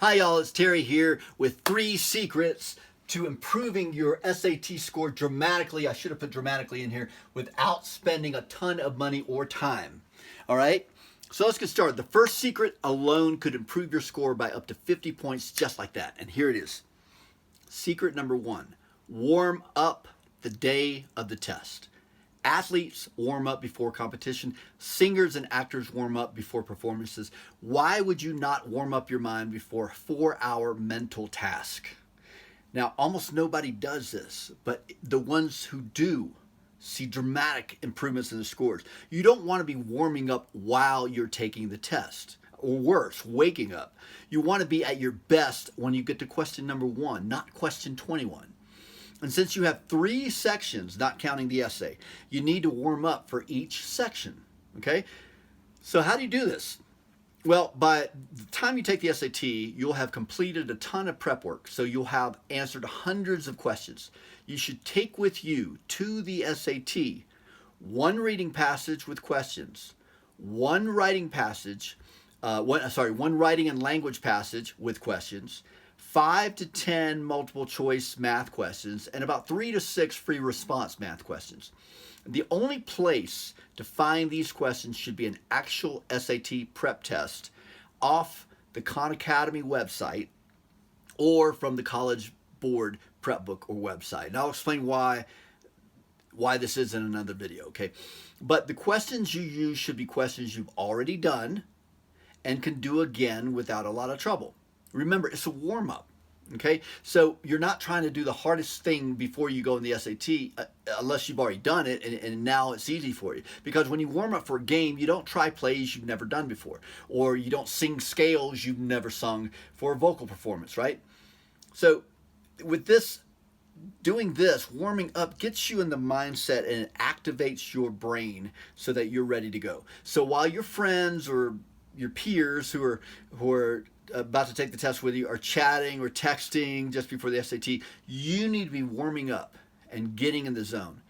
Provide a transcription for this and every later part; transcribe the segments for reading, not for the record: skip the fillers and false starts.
Hi y'all, it's Terry here with 3 secrets to improving your SAT score dramatically. I should have put dramatically in here, without spending a ton of money or time. All right, so let's get started. The first secret alone could improve your score by up to 50 points just like that. And here it is. Secret number 1, warm up the day of the test. Athletes warm up before competition. Singers and actors warm up before performances. Why would you not warm up your mind before a 4-hour mental task? Now, almost nobody does this, but the ones who do see dramatic improvements in the scores. You don't want to be warming up while you're taking the test, or worse, waking up. You want to be at your best when you get to question number 1, not question 21. And since you have 3 sections, not counting the essay, you need to warm up for each section, okay? So how do you do this? Well, by the time you take the SAT, you'll have completed a ton of prep work, so you'll have answered hundreds of questions. You should take with you to the SAT 1 reading passage with questions, 1 writing passage, one writing and language passage with questions, 5 to 10 multiple choice math questions, and about 3 to 6 free response math questions. The only place to find these questions should be an actual SAT prep test off the Khan Academy website or from the College Board prep book or website. And I'll explain why this is in another video, okay? But the questions you use should be questions you've already done and can do again without a lot of trouble. Remember, it's a warm-up, okay? So you're not trying to do the hardest thing before you go in the SAT unless you've already done it and now it's easy for you. Because when you warm up for a game, you don't try plays you've never done before, or you don't sing scales you've never sung for a vocal performance, right? So with this, doing this, warming up gets you in the mindset and it activates your brain so that you're ready to go. So while your friends or your peers who are about to take the test with you are chatting or texting just before the SAT, you need to be warming up and getting in the zone,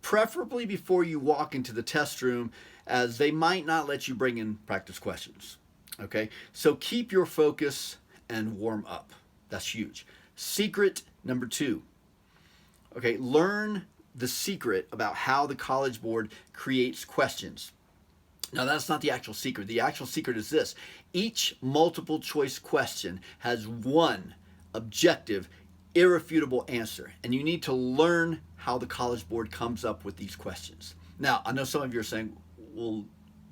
preferably before you walk into the test room, as they might not let you bring in practice questions. Okay, so keep your focus and warm up. That's huge. Secret number 2. Okay, learn the secret about how the College Board creates questions. Now, that's not the actual secret. The actual secret is this. Each multiple choice question has 1 objective, irrefutable answer. And you need to learn how the College Board comes up with these questions. Now, I know some of you are saying, well,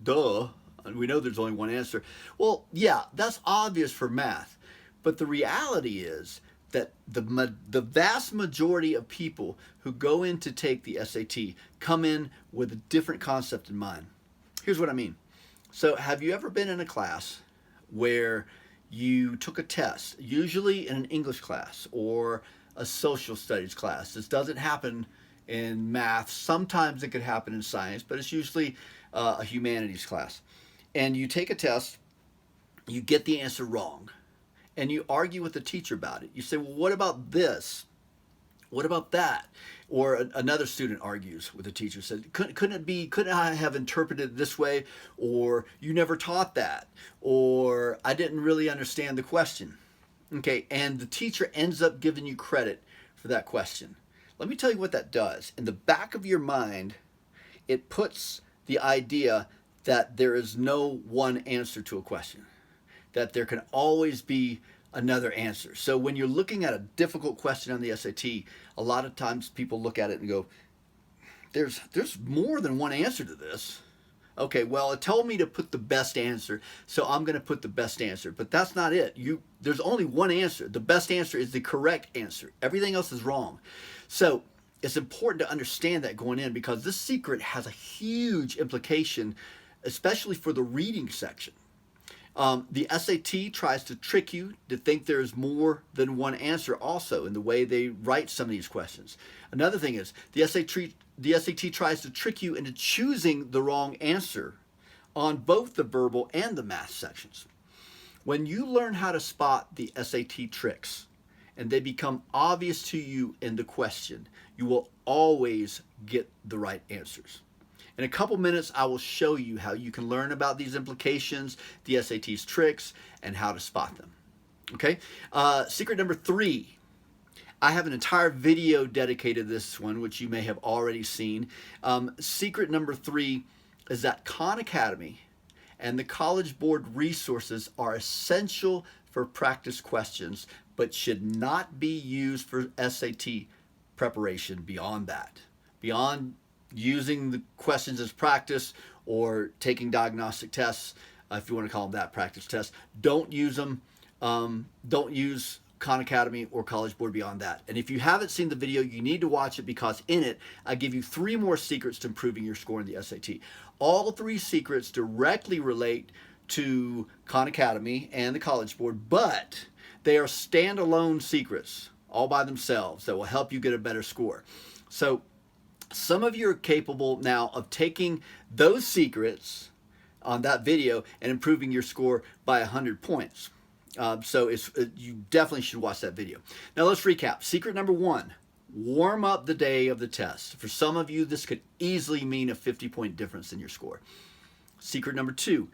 duh, we know there's only 1 answer. Well, yeah, that's obvious for math. But the reality is that the vast majority of people who go in to take the SAT come in with a different concept in mind. Here's what I mean. So have you ever been in a class where you took a test, usually in an English class or a social studies class? This doesn't happen in math. Sometimes it could happen in science, but it's usually a humanities class. And you take a test, you get the answer wrong, and you argue with the teacher about it. You say, well, what about this? What about that? Or another student argues with the teacher, says, couldn't I have interpreted it this way? Or you never taught that? Or I didn't really understand the question. Okay, and the teacher ends up giving you credit for that question. Let me tell you what that does. In the back of your mind, it puts the idea that there is no one answer to a question, that there can always be another answer. So when you're looking at a difficult question on the SAT, a lot of times people look at it and go, there's more than 1 answer to this. Okay, well, it told me to put the best answer, so I'm going to put the best answer. But that's not it. There's only 1 answer. The best answer is the correct answer. Everything else is wrong. So it's important to understand that going in, because this secret has a huge implication, especially for the reading section. The SAT tries to trick you to think there's more than 1 answer also in the way they write some of these questions. Another thing is the SAT tries to trick you into choosing the wrong answer on both the verbal and the math sections. When you learn how to spot the SAT tricks and they become obvious to you in the question, you will always get the right answers. In a couple minutes, I will show you how you can learn about these implications, the SAT's tricks, and how to spot them. Okay. Secret number 3. I have an entire video dedicated to this one, which you may have already seen. Secret number 3 is that Khan Academy and the College Board resources are essential for practice questions, but should not be used for SAT preparation beyond that. Beyond using the questions as practice or taking diagnostic tests, if you want to call them that, practice tests, don't use them. Don't use Khan Academy or College Board beyond that. And if you haven't seen the video, you need to watch it, because in it, I give you 3 more secrets to improving your score in the SAT. All 3 secrets directly relate to Khan Academy and the College Board, but they are standalone secrets all by themselves that will help you get a better score. So some of you are capable now of taking those secrets on that video and improving your score by 100 points. So you definitely should watch that video. Now let's recap. Secret number 1, warm up the day of the test. For some of you, this could easily mean a 50-point difference in your score. Secret number 2,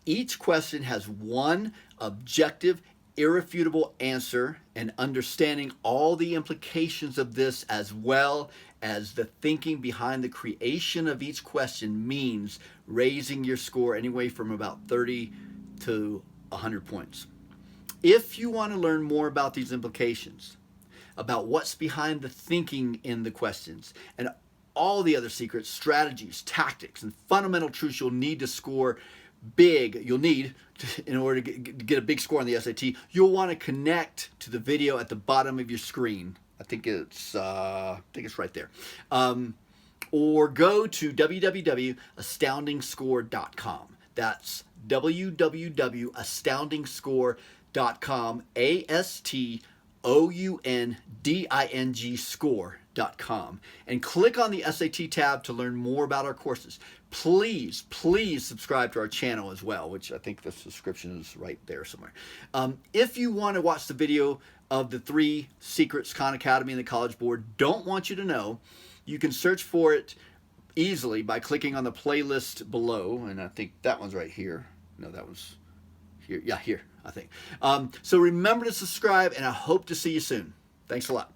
each question has one objective, irrefutable answer, and understanding all the implications of this, as well as the thinking behind the creation of each question, means raising your score anyway from about 30 to 100 points. If you want to learn more about these implications, about what's behind the thinking in the questions, and all the other secrets, strategies, tactics, and fundamental truths you'll need to score big, in order to get a big score on the SAT, you'll want to connect to the video at the bottom of your screen. I think it's right there. Or go to www.astoundingscore.com. That's www.astoundingscore.com, ASTOUNDING score.com, and click on the SAT tab to learn more about our courses. Please subscribe to our channel as well, which I think the subscription is right there somewhere. If you want to watch the video of the 3 secrets Khan Academy and the College Board don't want you to know, you can search for it easily by clicking on the playlist below, and I think that one's right here. No, that was here. Yeah, here, I think. So remember to subscribe, and I hope to see you soon. Thanks a lot.